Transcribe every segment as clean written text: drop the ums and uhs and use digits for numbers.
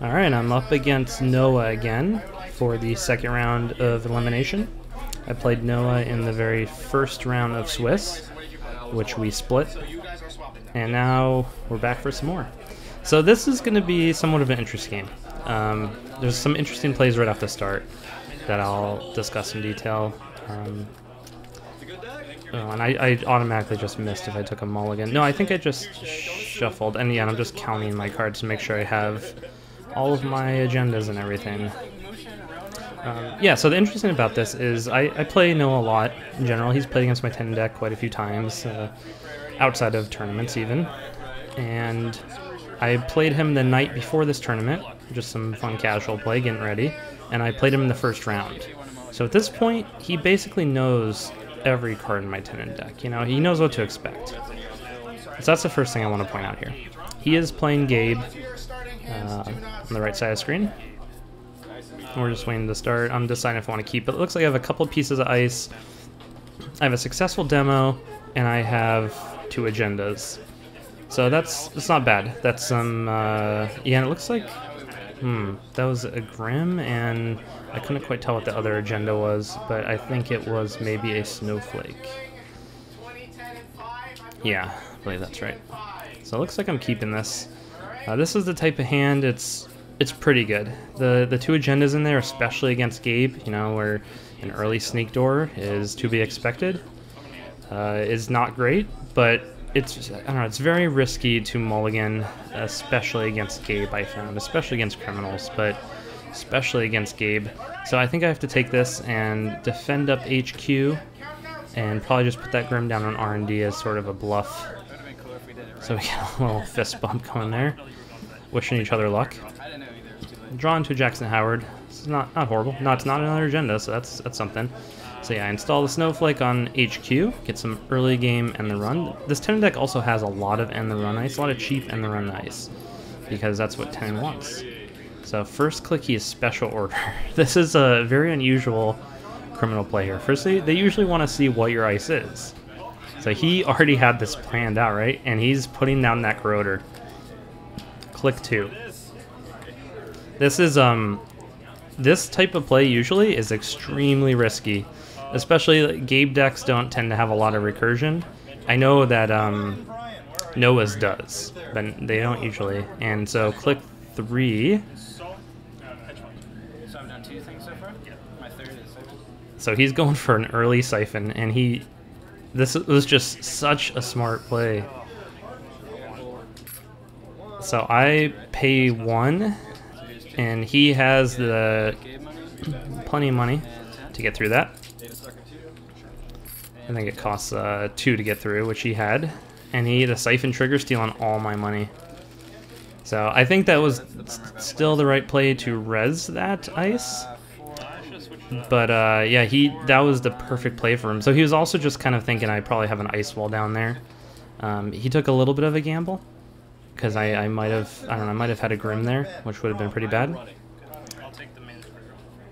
Alright, I'm up against Noah again for the second round of Elimination. I played Noah in the very first round of Swiss, which we split, and now we're back for some more. So this is going to be somewhat of an interesting game. There's some interesting plays right off the start that I'll discuss in detail. And I automatically just missed if I took a mulligan. No, I think I just shuffled, and yeah, I'm just counting my cards to make sure I have all of my agendas and everything. Yeah, so the interesting about this is I play Noah a lot in general. He's played against my 10 deck quite a few times, outside of tournaments even. And I played him the night before this tournament, just some fun casual play, getting ready, and I played him in the first round. So at this point, he basically knows every card in my 10 deck. You know, he knows what to expect. So that's the first thing I want to point out here. He is playing Gabe on the right side of the screen. We're just waiting to start. I'm deciding if I want to keep it. It looks like I have a couple pieces of ice. I have a successful demo, and I have 2 agendas. So that's not bad. That's some, yeah, and it looks like, that was a Grim, and I couldn't quite tell what the other agenda was, but I think it was maybe a Snowflake. Yeah, I believe that's right. So it looks like I'm keeping this. This is the type of hand, it's pretty good. The 2 agendas in there, especially against Gabe, you know, where an early sneak door is to be expected, is not great, but I don't know, it's very risky to mulligan, especially against Gabe, I found, especially against criminals, but especially against Gabe. So I think I have to take this and defend up HQ, and probably just put that Grim down on R&D as sort of a bluff. So we get a little fist bump going there, wishing each other luck. Drawn to Jackson Howard. This is not horrible. No, it's not another agenda, so that's something. So yeah, I install the Snowflake on HQ, get some early game end the run. This 10 deck also has a lot of end the run ice, a lot of cheap end the run ice, because that's what 10 wants. So first click, he is special order. This is a very unusual criminal play here. Firstly, they usually want to see what your ice is. So he already had this planned out, right? And he's putting down that Corroder. Click 2. This is, this type of play usually is extremely risky. Especially Gabe decks don't tend to have a lot of recursion. I know that Noah's does, but they don't usually. And so click 3. So he's going for an early siphon, and this was just such a smart play. So I pay 1, and he has plenty of money to get through that. I think it costs 2 to get through, which he had, and he had a siphon trigger stealing all my money. So I think that was still the right play to res that ice. But yeah, that was the perfect play for him. So he was also just kind of thinking I probably have an ice wall down there. He took a little bit of a gamble, because I might have had a Grim there, which would have been pretty bad.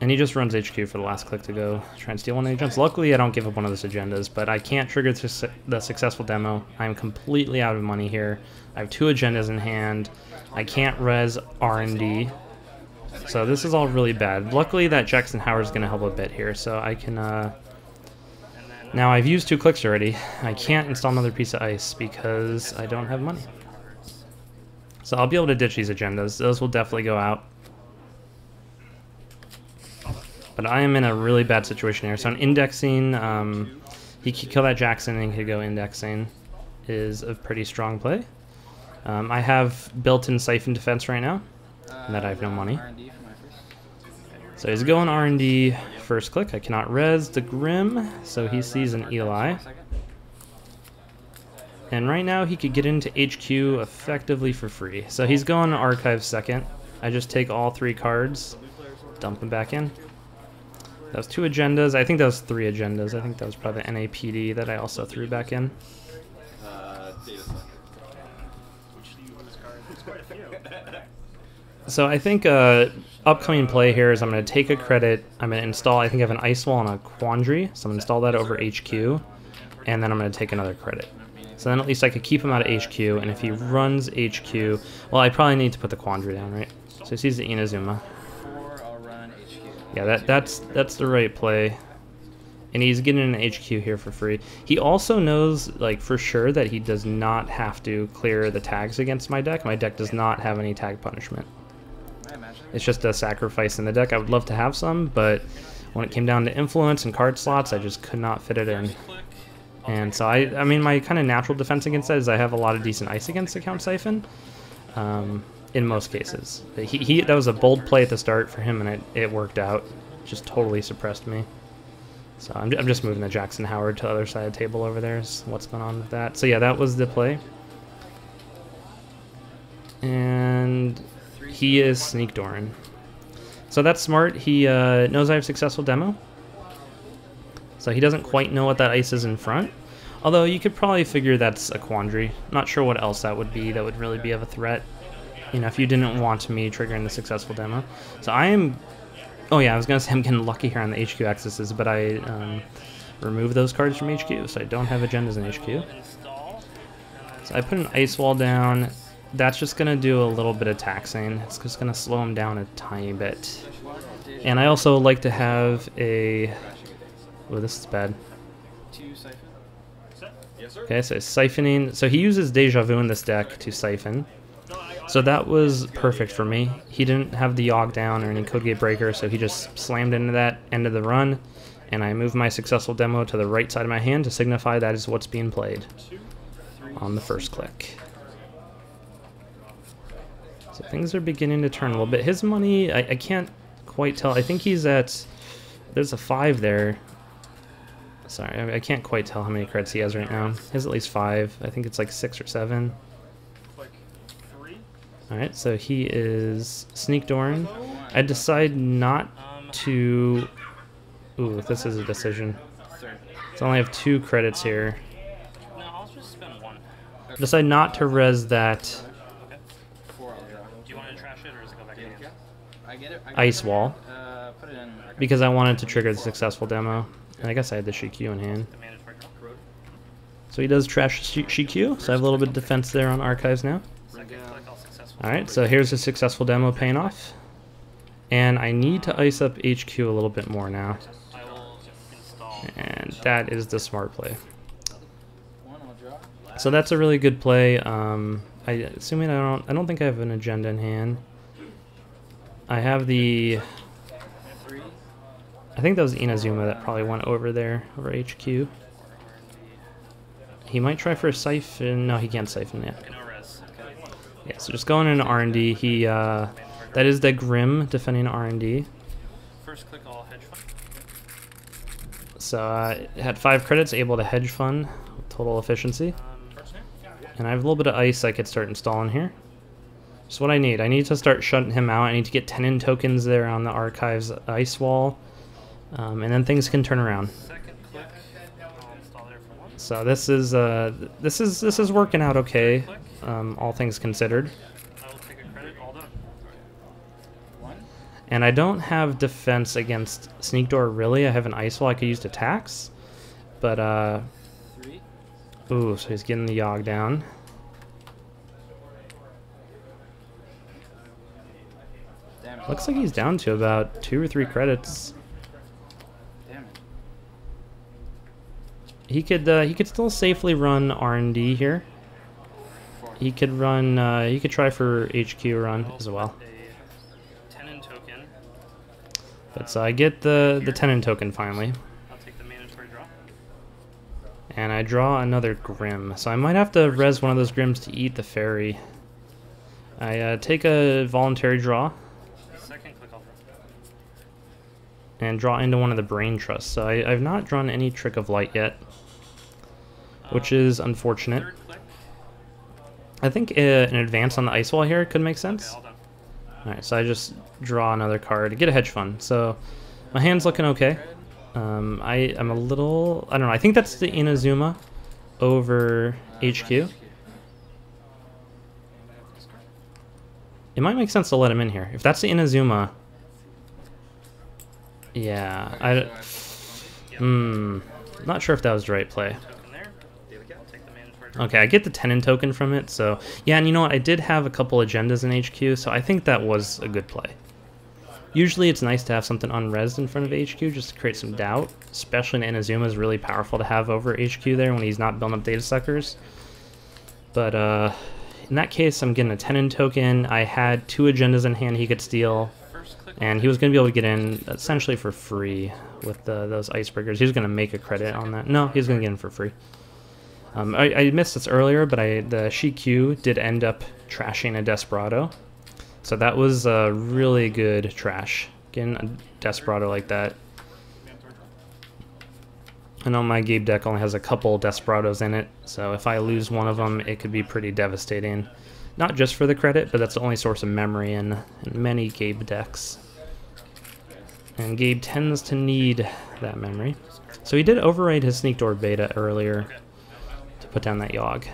And he just runs HQ for the last click to go try and steal one of the agents. Luckily, I don't give up one of those agendas, but I can't trigger the successful demo. I'm completely out of money here. I have 2 agendas in hand. I can't res R&D. So this is all really bad. Luckily, that Jackson Howard's going to help a bit here, so I can... Now, I've used 2 clicks already. I can't install another piece of ice because I don't have money. So I'll be able to ditch these agendas. Those will definitely go out. But I am in a really bad situation here. So an indexing, he could kill that Jackson and he could go indexing, is a pretty strong play. I have built-in siphon defense right now, and that I have no money. So he's going R&D first click. I cannot res the Grim, so he sees an Eli. And right now he could get into HQ effectively for free. So he's going Archive second. I just take all 3 cards, dump them back in. That was 2 agendas. I think that was 3 agendas. I think that was probably the NAPD that I also threw back in. So I think upcoming play here is I'm going to take a credit. I'm going to install, I think I have an Ice Wall and a Quandary. So I'm going to install that over HQ. And then I'm going to take another credit. So then at least I could keep him out of HQ, and if he runs HQ, well, I probably need to put the Quandary down, right? So he sees the Inazuma. Yeah, that's the right play. And he's getting an HQ here for free. He also knows, like, for sure that he does not have to clear the tags against my deck. My deck does not have any tag punishment. It's just a sacrifice in the deck. I would love to have some, but when it came down to influence and card slots, I just could not fit it in. And so I mean, my kind of natural defense against that is I have a lot of decent ice against the Count Siphon, in most cases. That was a bold play at the start for him, and it worked out. Just totally suppressed me. So I'm just moving the Jackson Howard to the other side of the table over there is what's going on with that. So yeah, that was the play. And he is Sneak Doran. So that's smart. He knows I have successful demo. So he doesn't quite know what that ice is in front. Although you could probably figure that's a Quandary. Not sure what else that would be that would really be of a threat. You know, if you didn't want me triggering the successful demo. So I am... Oh yeah, I was going to say I'm getting lucky here on the HQ accesses, but I removed those cards from HQ, so I don't have agendas in HQ. So I put an Ice Wall down. That's just going to do a little bit of taxing. It's just going to slow him down a tiny bit. And I also like to have a... Oh, this is bad. Okay, so siphoning. So he uses Deja Vu in this deck to siphon. So that was perfect for me. He didn't have the Yogg down or any Code Gate Breaker, so he just slammed into that end of the run, and I moved my successful demo to the right side of my hand to signify that is what's being played on the first click. So things are beginning to turn a little bit. His money, I can't quite tell. I think he's at... There's a 5 there. Sorry, I can't quite tell how many credits he has right now. He has at least 5. I think it's like 6 or 7. Alright, so he is Sneak Doran. I decide not to... Ooh, this is a decision. So I only have 2 credits here. Decide not to res that Ice Wall because I wanted to trigger the successful demo. And I guess I had the Shikyu in hand. So he does trash Shikyu, so I have a little bit of defense there on Archives now. Alright, so here's a successful demo paying off. And I need to ice up HQ a little bit more now. And that is the smart play. So that's a really good play. Assuming I don't think I have an agenda in hand. I have the... I think that was Inazuma that probably went over there, over HQ. He might try for a siphon. No, he can't siphon yet. Yeah, so just going into R&D, he, that is the Grim defending R&D. First click all hedge fund. So, had 5 credits, able to hedge fund, total efficiency. And I have a little bit of ice I could start installing here. Just what I need. I need to start shutting him out. I need to get Tenon tokens there on the Archives ice wall. And then things can turn around. So this is working out okay. All things considered. And I don't have defense against Sneak Door really. I have an Ice Wall I could use to tax. But, ooh, so he's getting the Yogg down. Looks like he's down to about 2 or 3 credits. He could still safely run R&D here. He could run. He could try for HQ run as well. But so I get the Tenon token finally. And I draw another Grim. So I might have to res one of those Grims to eat the fairy. I take a voluntary draw. And draw into one of the Brain Trusts. So I've not drawn any Trick of Light yet, which is unfortunate. I think an advance on the Ice Wall here could make sense. Alright, so I just draw another card to get a hedge fund. So my hand's looking okay. I'm a little... I don't know, I think that's the Inazuma over HQ. It might make sense to let him in here. If that's the Inazuma... Yeah, not sure if that was the right play. Okay, I get the Tenon token from it, so... Yeah, and you know what? I did have a couple agendas in HQ, so I think that was a good play. Usually it's nice to have something unrezzed in front of HQ just to create some doubt, especially in Inazuma is really powerful to have over HQ there when he's not building up data suckers. But in that case, I'm getting a Tenon token. I had 2 agendas in hand he could steal, and he was going to be able to get in essentially for free with those icebreakers. He was going to make a credit on that. No, he was going to get in for free. I missed this earlier, but the Shikyu did end up trashing a Desperado. So that was a really good trash. Getting a Desperado like that. I know my Gabe deck only has a couple Desperados in it, so if I lose one of them, it could be pretty devastating. Not just for the credit, but that's the only source of memory in many Gabe decks. And Gabe tends to need that memory. So he did override his Sneak Door beta earlier to put down that Yogg.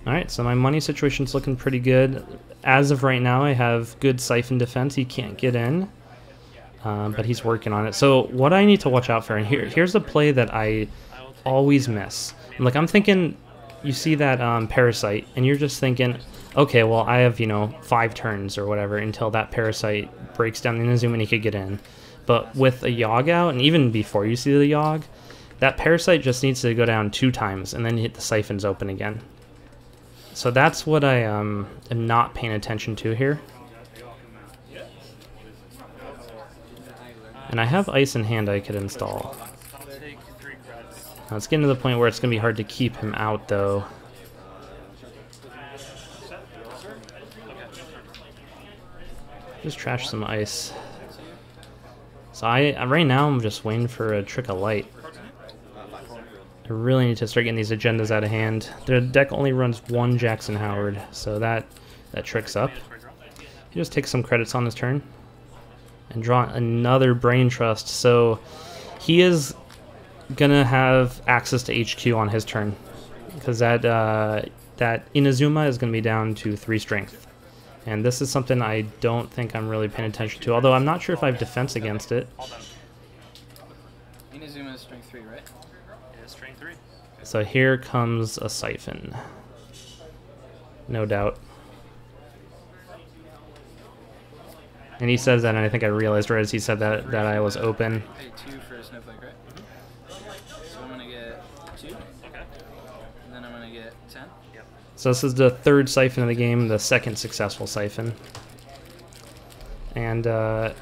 Alright, so my money situation's looking pretty good. As of right now, I have good Siphon defense. He can't get in, but he's working on it. So what I need to watch out for, and here's a play that I always miss. Like, I'm thinking, you see that Parasite, and you're just thinking, okay, well, I have, 5 turns or whatever until that Parasite breaks down the Inazuma and he could get in. But with a Yogg out, and even before you see the Yogg, that Parasite just needs to go down 2 times, and then hit the Siphons open again. So that's what I am not paying attention to here. And I have Ice in hand I could install. Now it's getting to the point where it's going to be hard to keep him out, though. Just trash some Ice. So right now I'm just waiting for a Trick of Light. I really need to start getting these agendas out of hand. The deck only runs 1 Jackson Howard, so that tricks up. He just takes some credits on his turn and draw another Brain Trust. So he is gonna have access to HQ on his turn because that Inazuma is gonna be down to 3 strength, and this is something I don't think I'm really paying attention to. Although I'm not sure if I have defense against it. Inazuma is strength 3, right? Strength 3. So here comes a Siphon. No doubt. And he says that, and I think I realized right as he said that I was open. Pay 2 for a Snowflake, right? So I'm gonna get 2. Okay. And then I'm gonna get 10. Yep. So this is the 3rd Siphon of the game, the 2nd successful Siphon. And I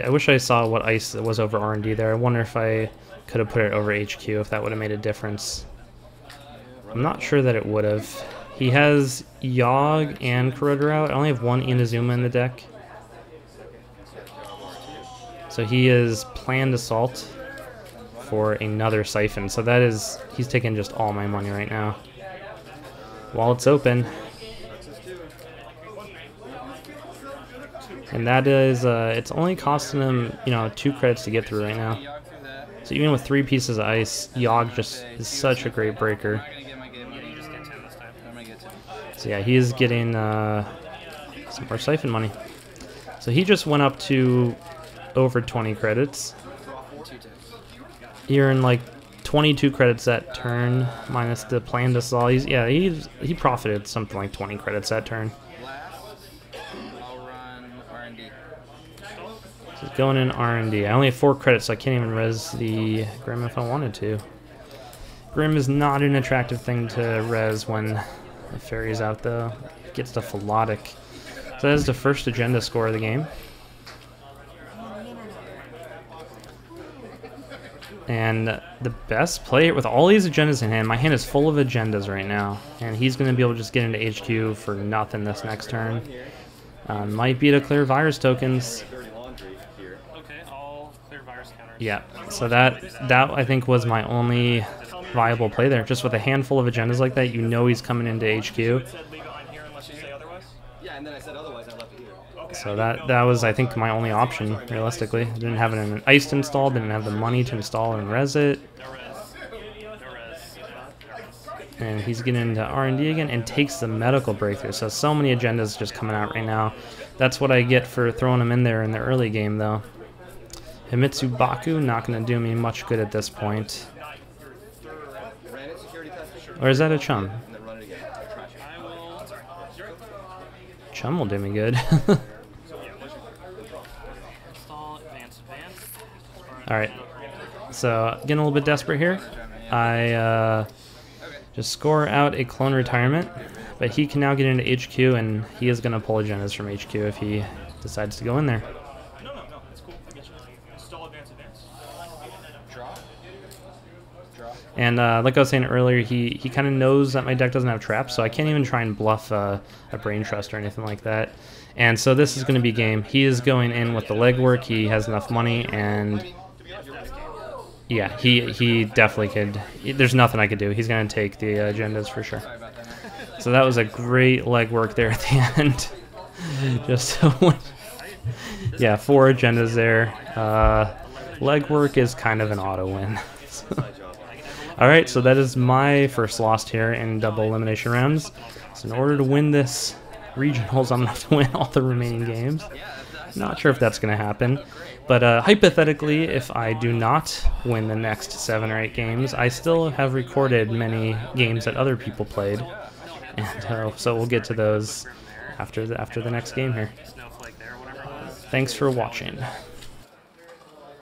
wish I saw what Ice was over R&D there. I wonder if I could have put it over HQ, if that would have made a difference. I'm not sure that it would have. He has Yogg and Corroder out. I only have 1 Inazuma in the deck. So he is planned Assault for another Siphon. So that is, he's taking just all my money right now. While it's open. And that is, it's only costing him, 2 credits to get through right now. So even with 3 pieces of Ice, Yogg just is such a great breaker. So yeah, he is getting some more Siphon money. So he just went up to over 20 credits. You're in like 22 credits that turn, minus the planned assault. He profited something like 20 credits that turn. So he's going in R&D. I only have 4 credits, so I can't even res the Grim if I wanted to. Grim is not an attractive thing to res when the fairy's out, though. It gets the Philotic. So that is the first agenda score of the game. And the best player, with all these agendas in hand, my hand is full of agendas right now. And he's going to be able to just get into HQ for nothing this next turn. Might be to clear virus tokens. Okay, I'll clear virus counter. Yeah, so that I think was my only viable play there. Just with a handful of agendas like that, he's coming into HQ. It said leave it on here unless you say otherwise? Yeah, and then I said otherwise, I left it here. Okay. So that was, I think, my only option, realistically. I didn't have an Iced installed, didn't have the money to install and res it. No res. No res. And he's getting into R&D again and takes the medical breakthrough. So many agendas just coming out right now. That's what I get for throwing him in there in the early game, though. Himitsu Baku, not going to do me much good at this point. Or is that a chum? And then run it again. Trash it. I will. Chum will do me good. Install advance. Alright. So, getting a little bit desperate here. I just score out a clone retirement. But he can now get into HQ, and he is going to pull agendas from HQ if he decides to go in there. No, it's cool. I get you. Install advance. Draw. Draw. And like I was saying earlier, he kind of knows that my deck doesn't have traps, so I can't even try and bluff a Brain Trust or anything like that. And so this is going to be game. He is going in with the legwork. He has enough money, and yeah, he definitely could. There's nothing I could do. He's going to take the agendas for sure. So that was a great legwork there at the end. Just so, yeah, 4 agendas there. Legwork is kind of an auto win. Alright, so that is my first loss here in double elimination rounds. So in order to win this regionals, I'm going to have to win all the remaining games. Not sure if that's going to happen. But hypothetically, if I do not win the next 7 or 8 games, I still have recorded many games that other people played. And so we'll get to those after the next game here. Thanks for watching.